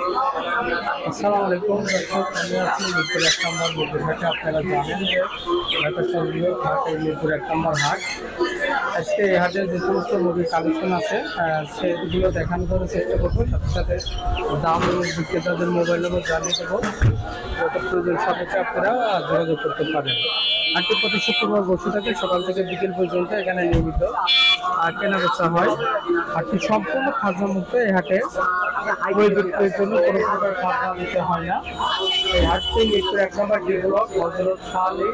আসসালামু আলাইকুম দর্শক, আমি আছি মিরপুর ১ নম্বর মুরগির হাটে। আপনারা জানেন যে ঢাকা শহরের হাট এই মিরপুর ১ নম্বর হাট। আজকে এই হাটে যে সমস্ত মুরগির কালেকশন আছে সেগুলো দেখানোর জন্য চেষ্টা করবো, সাথে সাথে দাম বিক্রেতাদের মোবাইল নম্বর জানিয়ে দেবো। যত প্রয়োজন সাপেক্ষে আপনারা যোগাযোগ করতে পারেন। হাটটি প্রতি শুক্রবার বসে থাকে সকাল থেকে বিকেল পর্যন্ত। এখানে নিয়মিত কেনা বেচা হয়। হাটটি সম্পূর্ণ খাজনা মুক্ত। এই হাটে বই বিক্রির জন্য কোনো প্রকার খাজনা দিতে হয় না। এই হাটটি মিরপুর ১ নম্বর ডি ব্লক হযরত শাহ আলী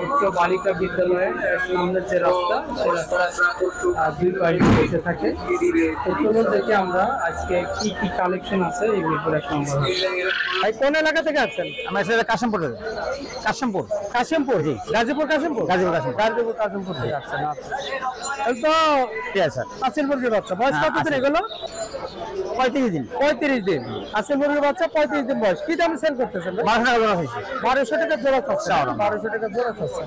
উচ্চ বালিকা বিদ্যালয়ের সামনের যে রাস্তা, সেই রাস্তায় দুই পাশে বসে থাকে। তো চলুন দেখে আমরা আজকে কি কি কালেকশন আছে এই মিরপুর ১ নম্বর হাটে। ভাই কোন এলাকা থেকে আসছেন? আমরা এসে কাশিমপুর থেকে। কাশিমপুর কাশিমপুর, জি। গাজীপুর কাশিমপুর, কাশিমপুর থেকে আসছেন। তো ঠিক আছে স্যার। আসিল মুরগির বাচ্চা বয়স কত দিন এগুলো? 35 দিন। 35 দিন। আসিল মুরগির বাচ্চা 35 দিন বয়স। কি দামে সেল করতেছেন? 1200 টাকা জোড়া হয়েছে। 1200 টাকা জোড়া চাচ্ছে। 1200 টাকা জোড়া চাচ্ছে।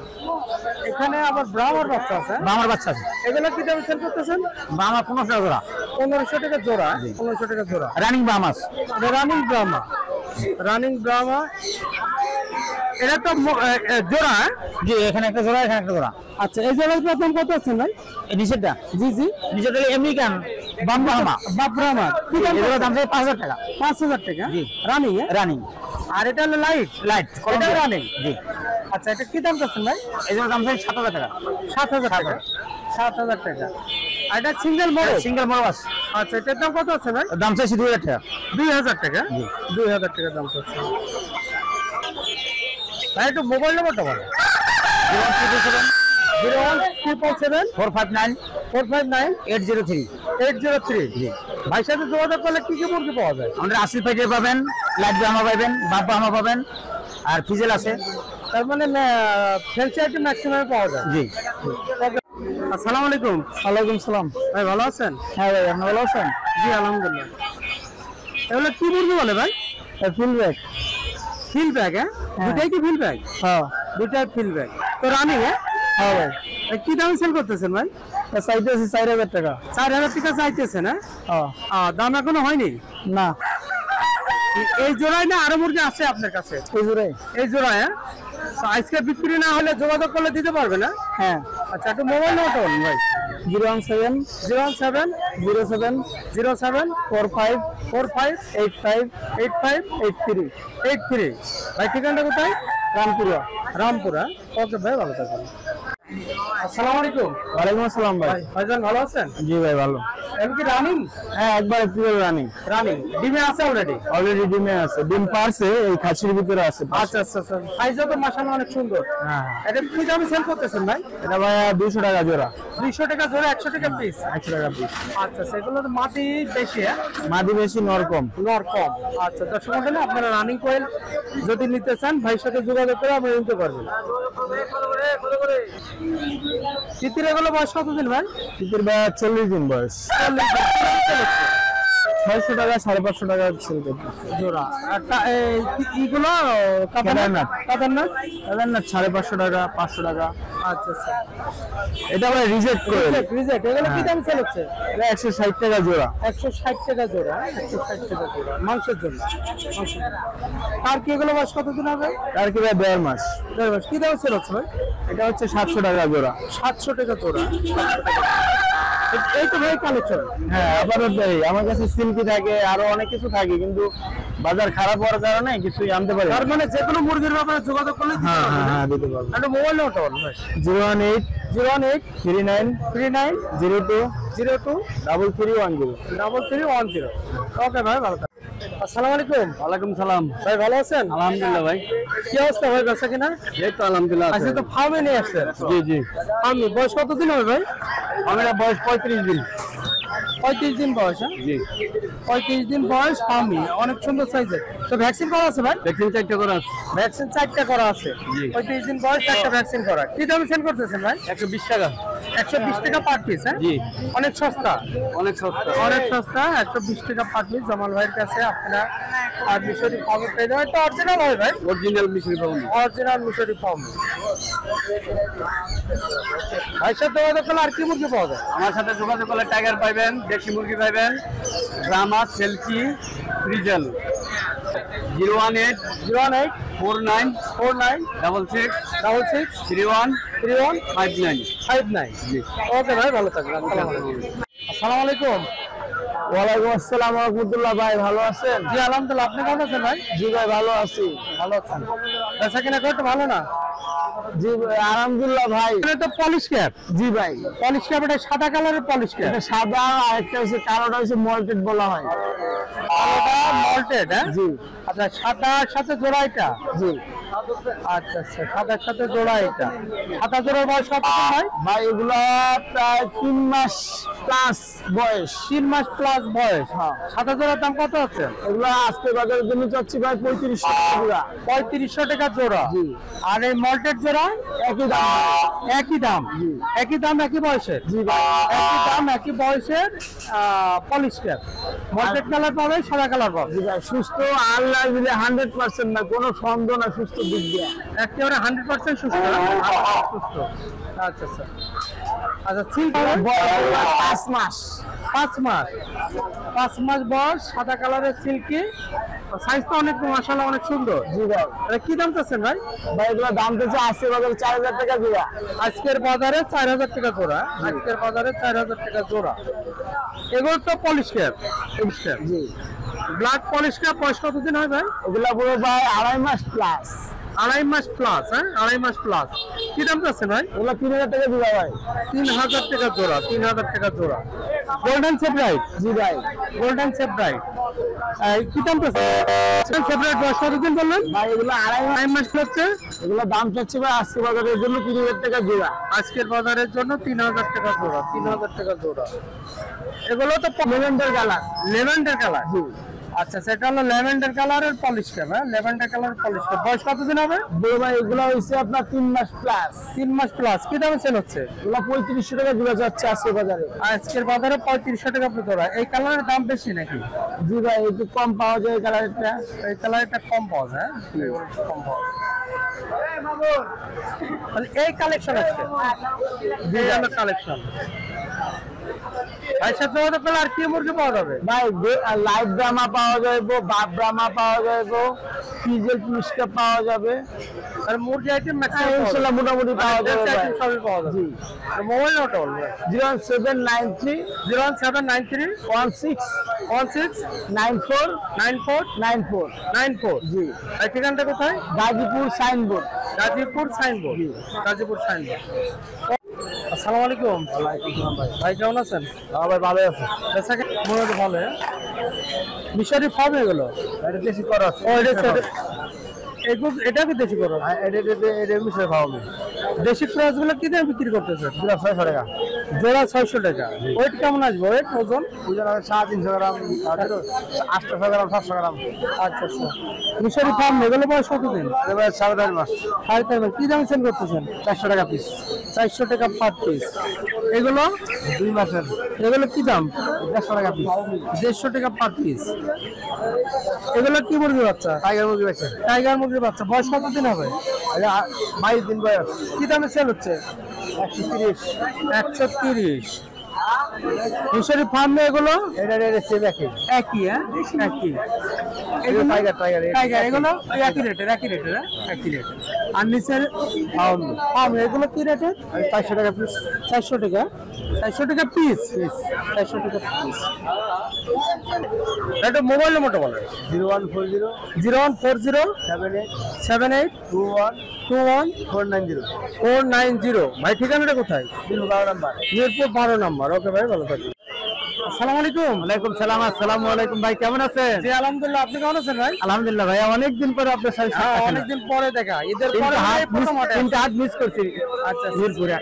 এখানে আবার ব্রাহ্মার বাচ্চা আছে। আমার বাচ্চা আছে। এগুলো কি দামে সেল করতেছেন? আমার 1500 টাকা জোড়া। 1500 টাকা জোড়া। 1500 টাকা জোড়া। রানিং বামাস। রানিং ব্রাহ্মা। রানিং ব্রাহ্মা। এটা তো জোড়া। জি, এখানে একটা জোড়া, এখানে একটা জোড়া। আচ্ছা, এই জোড়ার দাম কত আছেন ভাই? এই নিচেরটা? জি জি, নিচেরটা আমেরিকান বাম্বামা। ব্রাহ্মা। কি দাম? এগুলোর দাম 5000 টাকা। 5000 টাকা। জি। রানিং? রানিং। আর এটা হলো লাইট। লাইট এটা রানিং। জি। আচ্ছা, এটা কি দাম চাচ্ছেন ভাই? এগুলোর দাম 7000 টাকা। 7000 টাকা। 7000 টাকা। আর এটা সিঙ্গেল মোড়? সিঙ্গেল মোরবাস। আচ্ছা, এটার দাম কত আছে ভাই? দাম চাইছি 2000 টাকা। 2000 টাকা। জি। 2000 টাকা দাম চাচ্ছে ভাই। একটু মোবাইল নম্বরটা বলো। 01777 459 459 803 803। জি। ভাইয়ের সাথে যোগাযোগ করলে কি কি মুরগি পাওয়া যায়? আমাদের আসিল পাইকারি পাবেন, লাইট বামা পাবেন, বাপ বামা পাবেন, আর ফিজেল আছে। তার মানে ফ্যান্সি আইটেম ম্যাক্সিমাম পাওয়া যায়। জি। আসসালামু আলাইকুম। ওয়ালাইকুম সালাম। ভাই ভালো আছেন? হ্যাঁ ভাই, আপনি ভালো আছেন? জি আলহামদুলিল্লাহ। এগুলো কি মুরগি বলে ভাই? ফিলব্যাক। ফিল ব্যাগ? দুটাই কি ফিল ব্যাগ? হ্যাঁ দুটাই ফিল ব্যাগ। তো রানিং? হ্যাঁ ভাই। কি দামে সেল করতেছেন ভাই? চাইতেছি 4000 টাকা। 4000 টাকা চাইতেছেন? হ্যাঁ। দাম এখনো হয়নি? না, এই জোড়ায় না আরো মুরগি আছে আপনার কাছে? এই জোড়াই। এই জোড়ায়? তো আজকে বিক্রি না হলে যোগাযোগ করলে দিতে পারবে না? হ্যাঁ। আচ্ছা, একটু মোবাইল নাম্বারটা বলুন ভাই। 017 07 07 07 45 45 85 85 83 83। ভাই ঠিকানাটা কোথায়? রামপুরা। রামপুরা। ওকে ভাই, ভালো থাকবেন। আসসালামু আলাইকুম। ওয়ালাইকুম আসসালাম ভাই। ভাইজান ভালো আছেন? জি ভাই, ভালো। এখন কি রানিং? হ্যাঁ, একবার পিওর রানিং। রানিং ডিমে আছে অলরেডি? অলরেডি ডিমে আছে, ডিম পারছে, এই খাসির ভিতরে আছে। আচ্ছা আচ্ছা আচ্ছা, সাইজও তো মাশাআল্লাহ অনেক সুন্দর। হ্যাঁ। এটা কি দামে সেল করতেছেন ভাই? এটা ভাই 200 টাকা জোড়া। 200 টাকা জোড়া, 100 টাকা পিস? 100 টাকা পিস। আচ্ছা, সেগুলো তো মাটি বেশি, মাদি বেশি, নর কম। নর কম। আচ্ছা, দর্শক মণ্ডলী, আপনারা রানিং কোয়েল যদি নিতে চান ভাইয়ের সাথে যোগাযোগ করে আপনারা নিতে পারবেন। চিতির এগুলো বয়স কতদিন ভাই? চিতির ভাই 40 দিন বয়স। 600 টাকা 550 টাকা সেল করতেছে জোড়া। এইগুলো কেদারনাথ। কেদারনাথ 550 টাকা, 500 টাকা। আচ্ছা আচ্ছা, এটা ভাই রিজেক্ট করে। রিজেক্ট। এগুলো কি দাম সেল হচ্ছে? এটা 160 টাকা জোড়া। 160 টাকা জোড়া। 160 টাকা জোড়া মাংসের জন্য। আর কি এগুলো বয়স কতদিন হবে? আর কি ভাই 1.5 মাস। কি দাম সেল হচ্ছে ভাই? এটা হচ্ছে 700 টাকা জোড়া। 700 টাকা জোড়া। এই তো ভাই কালেকশন। হ্যাঁ, আপাতত আমার কাছে সিল্কি থাকে, আরো অনেক কিছু থাকে, কিন্তু বাজার খারাপ হওয়ার কারণে কিছুই আনতে পারি। তার মানে যে কোনো মুরগির ব্যাপারে যোগাযোগ করলে দিতে হ্যাঁ পারবেন? হ্যাঁ, দিতে পারবো। একটা মোবাইল নাম্বারটা বলুন ভাই। 018 018 39 39 02 02 3310। 3310। ওকে ভাই, ভালো থাকবেন। আসসালামু আলাইকুম। ওয়ালাইকুম সালাম। ভাই ভালো আছেন? আলহামদুলিল্লাহ ভাই। কি অবস্থা ভাই, বেচা কিনা? এই তো আলহামদুলিল্লাহ। আজকে তো ফার্মে নিয়ে আসছেন? জি জি। ফার্মে বয়স কতদিন হবে ভাই? আমার বয়স 35 দিন। 35 দিন বয়স? হ্যাঁ, জি। 35 দিন বয়স, ফার্মি অনেক সুন্দর সাইজের। তো ভ্যাকসিন করা আছে ভাই? ভ্যাকসিন 4টা করে আছে। ভ্যাকসিন 4টা করা আছে। জি। 35 দিন বয়স, 4টা ভ্যাকসিন করা। কি দামে সেল করতেছেন ভাই? 120 টাকা। 120 টাকা পার পিস? হ্যাঁ, জি। অনেক সস্তা। অনেক সস্তা। অনেক সস্তা। 120 টাকা পার পিস জামাল ভাইয়ের কাছে আপনারা আর মিশরি ফার্ম পেয়ে যাবেন। এটা অরিজিনাল হয় ভাই? অরিজিনাল মিশরি পাউনি। অরিজিনাল মিশরি ফার্ম। ভাইয়ের সাথে যোগাযোগ করলে আর কি মুরগি পাওয়া যায়? আমার সাথে যোগাযোগ করলে টাইগার পাইবেন, দেশি মুরগি পাইবেন, ব্রাহ্মা, সেলকি, ফ্রিজেল। 018 018 49 49 66 66 31 31 59। 59। জি। ওকে ভাই, ভালো থাকবেন। আসসালামু আলাইকুম। ওয়ালাইকুম আসসালাম ওয়া রাহমাতুল্লাহ। ভাই ভালো আছেন? জি আলহামদুলিল্লাহ, আপনি কেমন আছেন ভাই? জি ভাই ভালো আছি। ভালো আছেন? বেচা কিনা করতে ভালো না? জি ভাই, আলহামদুলিল্লাহ ভাই। এটা তো পলিশ ক্যাপ। জি ভাই, পলিশ ক্যাপ, এটা সাদা কালারের পলিশ ক্যাপ। এটা সাদা আর একটা হচ্ছে কালোটা হচ্ছে মল্টেড বলা হয়। কালোটা মল্টেড, হ্যাঁ? জি আচ্ছা, সাদার সাথে জোড়া এটা? জি আচ্ছা আচ্ছা, সাদার সাথে জোড়া এটা। সাদা জোড়ার বয়স কত ভাই? ভাই, এগুলা প্রায় 3 মাস প্লাস বয়স। 3 মাস প্লাস বয়স। হ্যাঁ। সাদা জোড়ার দাম কত আছে? এগুলা আজকে বাজারের জন্য চাচ্ছি ভাই 3500 টাকা। 3500 টাকা জোড়া। জি। আর এই মল্টেড জোড়া? একই দাম। একই দাম। জি। একই দাম, একই বয়সের? জি ভাই। একই দাম, একই বয়সের পলিশ ক্যাপ। মল্টেড কালার পাবে, সাদা কালার পাবে। জি ভাই, সুস্থ আল্লাহ দিলে 100% না, কোনো সন্দেহ না, সুস্থ দিক দিয়ে। একেবারে 100% সুস্থ। সুস্থ। আচ্ছা আচ্ছা আচ্ছা, ঠিক আছে। 5 মাস। 5 মাস। 5 মাস বয়স, সাদা কালারের সিল্কি। সাইজ তো অনেক, মাশাআল্লাহ, অনেক সুন্দর। জি ভাই। এটা কি দাম চাচ্ছেন ভাই? ভাই এগুলো দাম তো আজকে বাজারে 4000 টাকা জোড়া। আজকের বাজারে 4000 টাকা জোড়া। আজকের বাজারে 4000 টাকা জোড়া। এগুলো তো পলিশ ক্যাপ। Polish cap. জি। Black polish cap. বয়স কতদিন হয় ভাই? এগুলা পুরো ভাই 2.5 মাস প্লাস। 2.5 মাস প্লাস। হ্যাঁ, 2.5 মাস প্লাস। কি দাম চাচ্ছেন ভাই? এগুলো 3000 টাকা জোড়া ভাই। 3000 টাকা জোড়া। 3000 টাকা জোড়া। গোল্ডেন সেপ্রাইট। জি ভাই। গোল্ডেন সেপ্রাইট। কি দাম চাচ্ছেন? সেপ্রাইট বয়স কতদিন বললেন? ভাই এগুলো 2.5 মাস হচ্ছে। এগুলো দাম চাচ্ছি ভাই আজকে বাজারের জন্য 3000 টাকা জোড়া। আজকের বাজারের জন্য 3000 টাকা জোড়া। 3000 টাকা জোড়া। এগুলো তো লেভেন্ডার কালার। Lavender colour. জি। আচ্ছা, সেটা হলো ল্যাভেন্ডার কালারের পলিশ ক্যাপ। হ্যাঁ, ল্যাভেন্ডার কালার পলিশ ক্যাপ। বয়স কতদিন হবে? বড় ভাই এগুলো হইছে আপনার 3 মাস প্লাস। 3 মাস প্লাস। কি দামে সেল হচ্ছে? এগুলো 3500 টাকা জোড়া যাচ্ছে আজকে বাজারে। আজকের বাজারে 3500 টাকা জোড়া। এই কালারের দাম বেশি নাকি? জি ভাই, একটু কম পাওয়া যায় এই কালারটা। এই কালারটা কম পাওয়া যায়। হ্যাঁ, কম পাওয়া যায়। মানে এই কালেকশন আছে। এই হলো কালেকশন। ভাই সাথে যোগাযোগ করলে আর কি মুরগি পাওয়া যাবে? ভাই লাইট ব্রাহ্মা পাওয়া যাবে, বাপ ব্রাহ্মা পাওয়া যাবে, ফ্রিজেল পুষ্কা পাওয়া যাবে। আর মুরগি আইটেম ইনশাআল্লাহ মোটামুটি পাওয়া যাবে ভাই। সবই পাওয়া যাবে। জি। মোবাইল নাম্বার বলুন। 0793 0793 16 16 94 94 94। 94। জি। এই ঠিকানাটা কোথায়? Gazipur signboard. Gazipur signboard. Gazipur signboard. আসসালামু আলাইকুম। ভাই কেমন আছেন? ভাই ভালো আছে। বেচা কেনা মনে হয় ভালো। মিশরি ফার্ম এগুলো? এটা দেশি করা আছে। ও, এটা কি দেশি করো? এটা মিশরে খাওয়াবে। দেশি ক্রস গুলো কি দামে বিক্রি করতেছে? জোড়া 600 টাকা। জোড়া 600 টাকা। ওয়েট কেমন আসবে? ওয়েট ওজন? ওজন আছে 350 গ্রাম, 800 গ্রাম, 700 গ্রাম। আচ্ছা আচ্ছা। মিশরি ফার্ম এগুলো বয়স কতদিন? এবার 4.5 মাস। 4.5 মাস। কি দামে সেল করতেছেন? 400 টাকা পিস। 400 টাকা পার পিস। এগুলো 2 মাসের। এগুলো কি দাম? 150 টাকা পিস। 150 টাকা পার পিস। এগুলো কি মুরগির বাচ্চা? টাইগার মুরগি আছে। টাইগার মুরগির বাচ্চা। বয়স কতদিন হবে? 22 দিন বয়স। কি দামে সেল হচ্ছে? 130। 130। মিশরি ফার্ম এগুলো? এটা সেম একই। একই। হ্যাঁ, একই। এগুলো টাইগার। টাইগার এগুলো একই রেটের। একই রেটের। হ্যাঁ, একই রেটের। আর নিচের ফার্ম এগুলো কি রেটের? 400 টাকা পিস। 400 টাকা। 400 টাকা পিস। 400 টাকা পিস। এটা মোবাইল নম্বরটা বলেন। 0140 0140 78 78 21 21 490। 490। ভাই ঠিকানাটা কোথায়? 12 নাম্বার। মিরপুর 12 নম্বর। ওকে ভাই, ভালো থাকবেন। আসসালামু আলাইকুম। ওয়ালাইকুম সালাম। আসসালামু আলাইকুম ভাই, কেমন আছেন? জি আলহামদুলিল্লাহ, আপনি কেমন আছেন ভাই? আলহামদুলিল্লাহ ভাই, অনেকদিন পরে আপনার সাথে সাক্ষাৎ হলো। অনেকদিন পরে দেখা। ঈদের পরে তিনটা হাত মিস করছি। আচ্ছা মিরপুরে।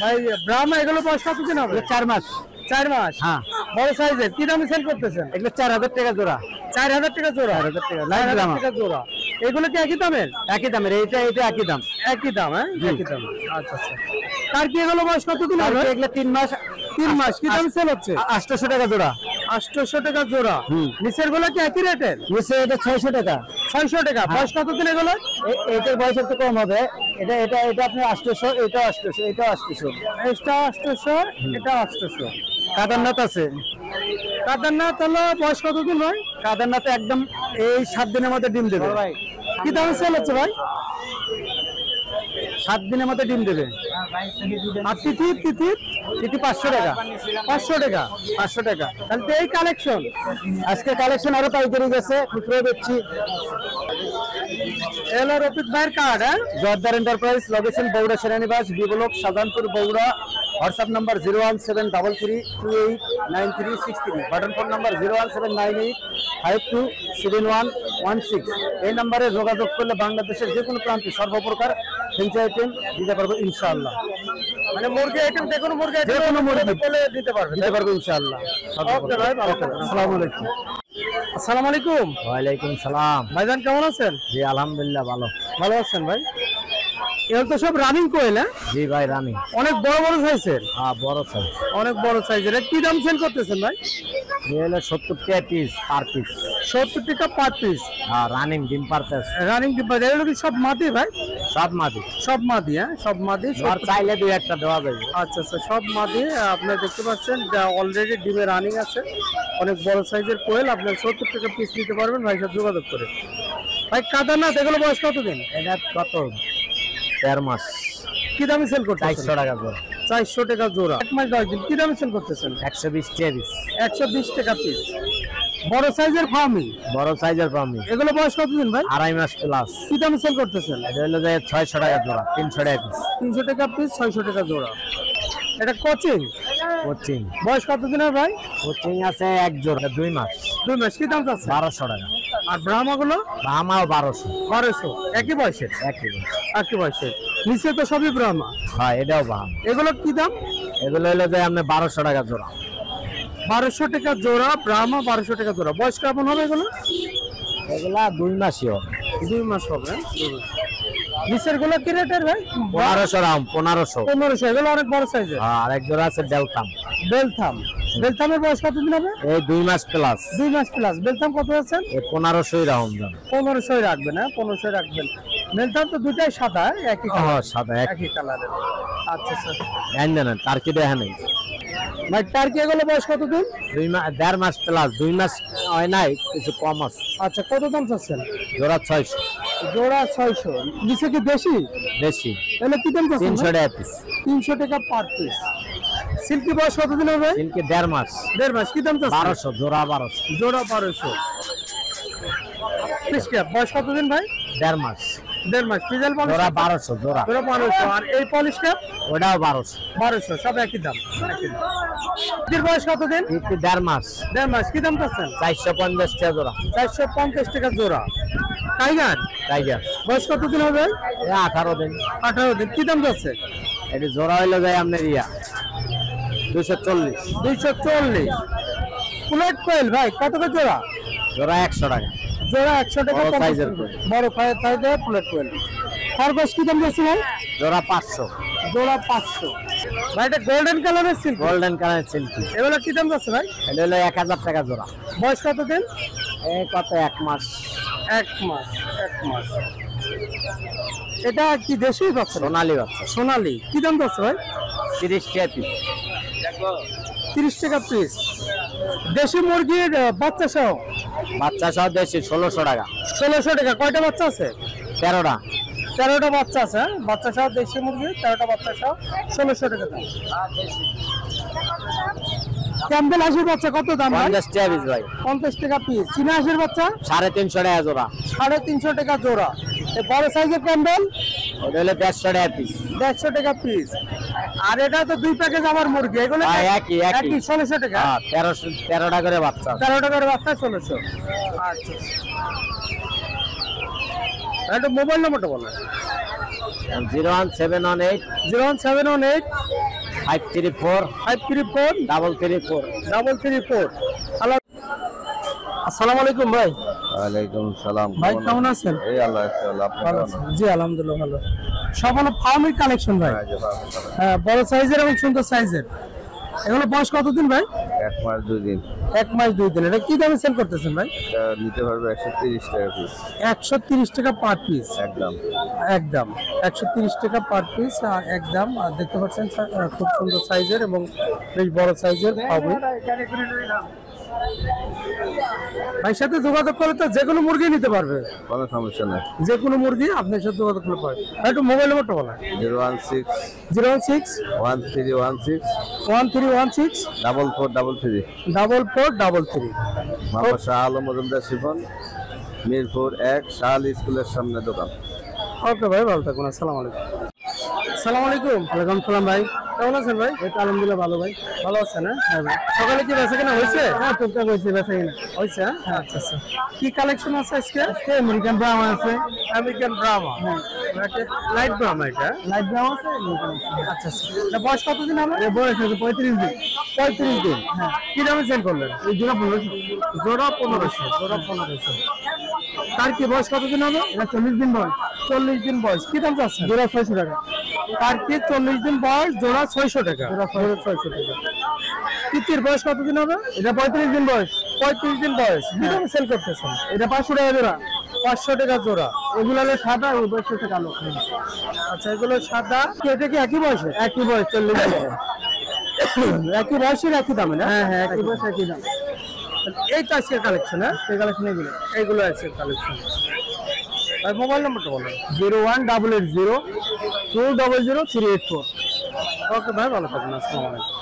ভাই ব্রাহ্মা এগুলো বয়স কতদিন হবে? 4 মাস। 4 মাস। হ্যাঁ। বড় সাইজের। কি দামে সেল করতেছেন? এগুলো 4000 টাকা জোড়া। 4000 টাকা জোড়া। 4000 টাকা। 4000 টাকা জোড়া। এগুলো কি একই দামের? একই দামের। এটা একই দাম। একই দাম। হ্যাঁ, একই দাম। আচ্ছা আচ্ছা। তার কি এগুলো বয়স কতদিন হবে? এগুলো 3 মাস। 3 মাস। কি দামে সেল হচ্ছে? 800 টাকা জোড়া। 800 টাকা জোড়া। নিচের গুলো কি একই রেটের? নিচে এটা 600 টাকা। 600 টাকা। বয়স কত দিন এগুলো? এটার বয়স একটু কম হবে। এটা এটা এটা আপনি 800, এটা 800, এটা 800। এটা 800, এটা 800। কাদারনাথ আছে। কাদারনাথ হলো বয়স কত দিন ভাই? কাদারনাথ একদম এই 7 দিনের মধ্যে ডিম দেবে। কি দামে সেল হচ্ছে ভাই? 7 দিনের মধ্যে ডিম দেবে। আর তিথি 500 টাকা। 500 টাকা। 500 টাকা। তাহলে তো এই কালেকশন। আজকে কালেকশন আরো পাইকারি গেছে, খুচরো দিচ্ছি। এলো রফিক ভাইয়ের card. Zordar enterprise, location Bogura Senanibas, B block, Shahjahanpur, Bogura. WhatsApp number 01733393363। Button phone number 01798527116। এই নাম্বারে যোগাযোগ করলে বাংলাদেশের যে কোনো প্রান্তে সর্বপ্রকার ফেন্সি আইটেম দিতে পারবো ইনশাআল্লাহ। মানে মুরগি আইটেম, যে কোনো মুরগি যে আইটেম কোনো মুরগি বলে দিতে পারবে। ইনশাআল্লাহ। ওকে ভাই, ভালো থাকবেন। আসসালামু আলাইকুম। আসসালামু আলাইকুম। ওয়ালাইকুম সালাম। ভাইজান কেমন আছেন? জি আলহামদুলিল্লাহ ভালো। ভালো আছেন ভাই? এগুলো তো সব রানিং কোয়েল। হ্যাঁ জি ভাই রানি। অনেক বড় বড় সাইজের। হ্যাঁ বড় সাইজ। অনেক বড় সাইজের। কি দাম সেল করতেছেন ভাই? ये 70 টাকা পিস পার পিস। 70 টাকা পার পিস। হ্যাঁ রানিং ডিম পার পিস। রানিং ডিব্বা। এগুলো কি সব মাদি ভাই? সব মাদি। সব মাদি। হ্যাঁ সব মাদি। আর চাইলে দুই একটা দেওয়া যাবে। আচ্ছা আচ্ছা, সব মাদি। আপনারা দেখতে পাচ্ছেন অলরেডি ডিমে রানিং আছে। অনেক বড় সাইজের কোয়েল। আপনার 70 টাকা পিস নিতে পারবেন ভাই সাথে যোগাযোগ করে। ভাই কাদারনাথ এগুলো বয়স কত দিন? এটা কত? 13 মাস। কি দামে সেল করতেছেন? 400 টাকা জোড়া। 400 টাকা জোড়া। 1 মাস 10 দিন। কি দামে সেল করতেছেন? 120 টাকা পিস। 120 টাকা পিস। বড় সাইজের ফার্মি। বড় সাইজের পামি। এগুলো বয়স কত দিন ভাই? 2.5 মাস প্লাস। কি দামে সেল করতেছেন? এটা হলো যে 600 টাকা জোড়া, 300 টাকা পিস। 300 টাকা পিস, 600 টাকা জোড়া। এটা কোচিং। কোচিং। বয়স কত দিনের ভাই? কোচিং আছে এক জোড়া 2 মাস। 2 মাস। কি দাম আছে? 1200 টাকা। আর ব্রাহ্মাগুলো? আমাও 1200। 1200। একই বয়সের? একই বয়স। একই বয়সের। নিচে তো সবই ব্রাহ্মা। হ্যাঁ এটাও বাম। এগুলো কি দাম? এগুলো হলো যে আপনি 1200 টাকা জোড়া। 1200 টাকা জোড়া ব্রাহ্মা। 1200 টাকা জোড়া। বয়স কেমন হবে এগুলো? এগুলা 2 মাসই হবে। 2 মাস হবে। নিচের গুলো কি রেটের ভাই? 1500 রাম। 1500। 1500। এগুলো অনেক বড় সাইজের। আর এক জোড়া আছে বেলতাম। বেলথাম। বেলথামের বয়স কত দিন হবে? এই 2 মাস প্লাস। 2 মাস প্লাস। বেলথাম কত আছেন? এই 1500 রাম দাম। 1500 রাখবেন। হ্যাঁ 1500 রাখবেন। বেলথাম তো দুটাই সাদা, একই হ্যাঁ কালার। সাদা একই কালারের। আচ্ছা আচ্ছা জানেন না তার কি দেখা নেই। ভাই টার্কি এগুলো বয়স কত দিন? 1.5 মাস প্লাস। 2 মাস হয় নাই, কিছু কম আছে। আচ্ছা, কত দাম চাচ্ছেন? জোড়া 600। জোড়া 600। নিচে কি দেশি? বেশি। তাহলে কি দাম চাচ্ছেন? 300 টাকা পিস। 300 টাকা পার পিস। সিল্কি বয়স কত দিন হবে? সিল্কি 1.5 মাস। 1.5 মাস। কি দাম চাচ্ছেন? 1200 জোড়া। 1200 জোড়া 1200। পিস ক্যাপ বয়স কত দিন ভাই? 1.5 মাস। 1.5 মাস। পিজাল পলিশ জোড়া 1200 জোড়া। জোড়া 1200। আর এই পলিশ ক্যাপ? ওটাও 1200। 1200। সব একই দাম। একই দাম। এর বয়স কত দিন? সিল্কি 1.5 মাস। 1.5 মাস। কি দাম চাচ্ছেন? 450 টাকা জোড়া। 450 টাকা জোড়া। টাইগার টাইগার বয়স কত দিন হবে? 18 দিন। 18 দিন। কি দাম যাচ্ছে? এটি জোড়া হইলো যায় আপনার 240। 240। প্লেট কোয়েল ভাই কত করে জোড়া? জোড়া 100 টাকা। জোড়া 100 টাকা। বড় সাইজের কোয়েল। বড় সাইজের প্লেট কোয়েল। খরগোশ কি দাম যাচ্ছে ভাই? জোড়া 500। জোড়া 500। ভাই এটা গোল্ডেন কালারের সিল্ক। Golden colour silky. এগুলো কি দাম যাচ্ছে ভাই? এটা হলো 1000 টাকা জোড়া। বয়স কত দিন? এই কত 1 মাস। 1 মাস। 1 মাস। এটা কি দেশি বাচ্চা? সোনালী বাচ্চা। সোনালী। কি দাম যাচ্ছে ভাই? 30 টাকা পিস। 30 টাকা পিস। দেশি মুরগির বাচ্চা সহ? বাচ্চা সহ দেশি 1600 টাকা। 1600 টাকা। কয়টা বাচ্চা আছে? 13টা। 13টা বাচ্চা আছে। হ্যাঁ বাচ্চা সহ দেশি মুরগি 13টা বাচ্চা সহ 1600 টাকা দাম। ক্যাম্বেল হাঁসের বাচ্চা কত দাম ভাই? 50 টাকা পিস ভাই। 50 টাকা পিস। চীনা হাঁসের বাচ্চা? 350 টাকা জোড়া। 350 টাকা জোড়া। এই বড় সাইজের ক্যাম্বেল? ওটা হলো 150 টাকা পিস। 150 টাকা পিস। আর এটা তো 2 প্যাকেজ আমার মুরগি। এগুলো হ্যাঁ, একই। 1600 টাকা। হ্যাঁ 13 টাকা করে বাচ্চা। 13 টাকার বাচ্চা 1600। আচ্ছা। এটা মোবাইল নম্বরটা বলেন। 01718 01718 534 534 334। 334। হ্যালো, আসসালামু আলাইকুম ভাই। ওয়ালাইকুম সালাম। ভাই কেমন আছেন? এই আল্লাহ আপনি ভালো আছেন? জি আলহামদুলিল্লাহ ভালো। সব হলো ফার্মের কালেকশন ভাই। হ্যাঁ বড় সাইজের এবং সুন্দর সাইজের। এগুলো বয়স কতদিন ভাই? 1 মাস 2 দিন। 1 মাস 2 দিন। এটা কি দামে সেল করতেছেন ভাই? এটা নিতে পারবে 130 টাকা পিস। 130 টাকা পার পিস। একদম। একদম 130 টাকা পার পিস একদম। আর দেখতে পাচ্ছেন খুব সুন্দর সাইজের এবং বেশ বড় সাইজের পাবো। ভাই সাথে যোগাযোগ করলে তো যে কোনো মুরগি নিতে পারবে, কোনো সমস্যা নাই। যে কোনো মুরগি আপনার সাথে যোগাযোগ করলে পাবে। ভাই একটু মোবাইল নম্বরটা বলেন। 016 016 1316 1316 4433। 4433। মোহাম্মদ শাহ আলম মজুমদার শিফন, মিরপুর 1, শাহ আলী স্কুলের সামনে দোকান। ওকে ভাই, ভালো থাকুন। আসসালামু আলাইকুম। আসসালামু আলাইকুম। ওয়ালাইকুম সালাম ভাই, কেমন আছেন ভাই? আলহামদুলিল্লাহ ভালো ভাই। ভালো আছেন? হ্যাঁ ভাই। সকালে কি বেচা কেনা হয়েছে? হ্যাঁ টুকটাক হয়েছে, বেচা কিনা হয়েছে। হ্যাঁ আচ্ছা আচ্ছা। কি কালেকশন আছে আজকে? আমেরিকান ব্রাহ্মা আছে। আমেরিকান ব্রাহ্মা। হ্যাঁ লাইট ব্রাহ্মা এটা। লাইট ব্রাহ্মা আছে, আমেরিকান আছে। আচ্ছা আচ্ছা। এটা বয়স কতদিন হবে? এর বয়স আছে 35 দিন। 35 দিন। হ্যাঁ। কি দামে সেল করলেন? এই জোড়া 1500। জোড়া 1500। জোড়া 1500। তার কি বয়স কতদিন হবে? এটা 40 দিন বয়স। 40 দিন বয়স। কি দাম চাচ্ছেন? জোড়া 600 টাকা। তার কি 40 দিন বয়স, জোড়া 600 টাকা। জোড়া 600 টাকা। তিতির বয়স কতদিন হবে? এটা 35 দিন বয়স। 35 দিন বয়স। কি দামে সেল করতেছেন? এটা 500 টাকা জোড়া। 500 টাকা জোড়া। এগুলো হলো সাদা, ওই বয়স হচ্ছে কালো। আচ্ছা, এগুলো সাদা। কি এটা কি একই বয়সে? একই বয়স 40 দিন বয়স। একই বয়সের একই দামে না? হ্যাঁ হ্যাঁ, একই বয়স একই দাম। এই তো আজকের কালেকশন। হ্যাঁ, এই কালেকশন এগুলো। এইগুলো আজকের কালেকশন। আর মোবাইল নাম্বারটা বলেন। 01880 200 384। ওকে ভাই, ভালো থাকুন। আসসালামু আলাইকুম।